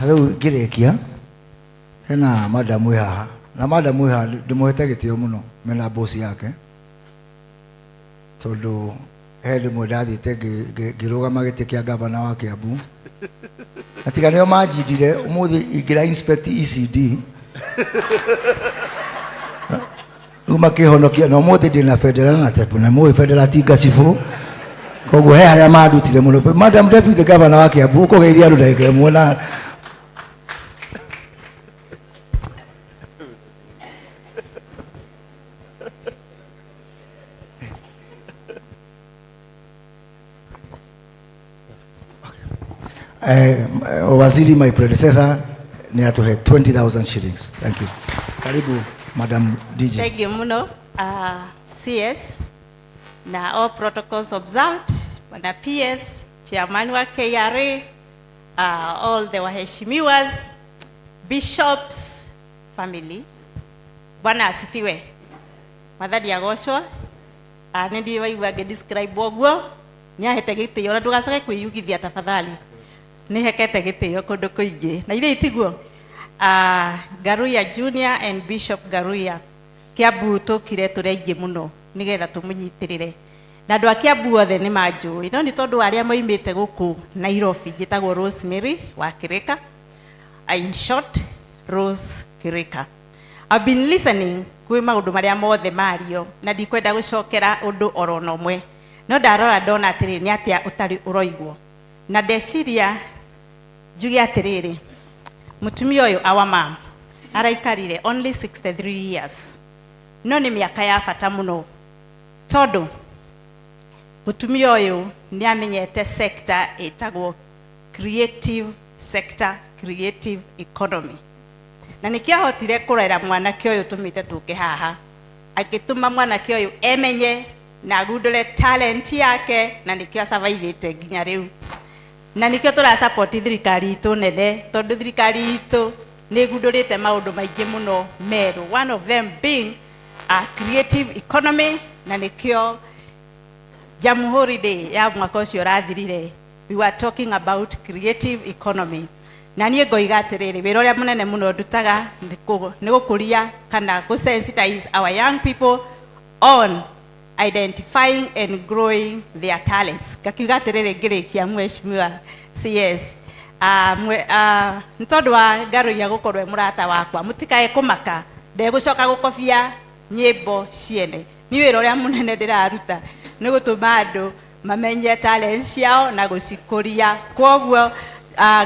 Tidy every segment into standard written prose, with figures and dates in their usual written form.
Hello, Girekia. Hena madam Wira. Na madam Wira ndimuhete gitio muno mena boss yake. Tondu heli mudathite ngirugama giti kia gavana wa Kiambu. Atiga nio majindire umuthi ingira inspect ECD. Uma kihonokia no umuthi ndina federal na tepu na mu federal tiga sifu. Koguo he haria madutire muno. Madam deputy governor wa Kiambu ko geithia andu ndage muona. Waziri, my predecessor, ni atuhe 20,000 shillings. Thank you. Karibu, Madam DJ. Thank you, Muno. CS, na all protocols observed, Bwana PS, Chairman wa KRA, all the waheshimiwas, bishops, family. Bwana asifiwe. Madhadi ya goshwa, nindi wa describe wogwo, niahete gitio na ndugacoke kwiyugithia tafadhali. Ni hekete gitio kundu kuingi na ile itiguo Garuya Junior and Bishop Garuya Kiambu tukire tureigi muno nigetha tumunyitirire na andu a Kiambu othe ni manjui no ni tondu aria moimite guku Nairobi gitagwo Rosemary wa Kirika, in short Rose Kirika. I've been listening kwi maundu maria mothe mario na ndikwenda gucokera undu orono mwe no ndarora ndona atiri ni atia utari uroigwo na ndeciria jugi atiriri mutumia uyu our mom araikarire only 63 years no ni miaka ya bata muno tondu mutumia uyu ni amenyete sector etagwo creative sector, creative economy na nikiahotire kurera mwanake uyu tumite tuke haha agituma mwanake uyu emenye na gudule talent yake na nikio survive nginya riu na nikio tura support thirikari itu nene tondu thirikari itu ni gudurite maundu maingi muno meru, one of them being a creative economy na nikio Jamhuri Day ya mwaka ucio rathirire we were talking about creative economy na nie ngoiga atiriri wira uria munene muno ndutaga ni gukuria kana go sensitize our young people on identifying and growing their talents. Kakiuga atiriri ngirikia mheshimiwa CS ntondu wa Garuya gukorwe murata wakwa mutikae kumaka ndegucoka gukobia nyimbo ciene ni wira uria munene ndiraruta ni gutuma andu mamenye talents ciao na gucikuria koguo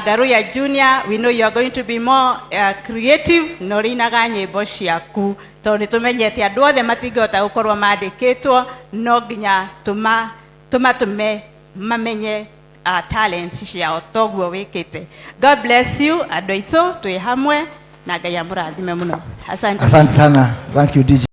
Garuya Junior, we know you are going to be more creative no rinaga nyimbo ciaku tondu tumenyete andu othe matingihota gukorwo mandikitwo no nginya tume mamenye talents ciao toguo wikite. God bless you andu aitu twi hamwe na Ngai amurathime muno. Asante sana. Thank you DJ.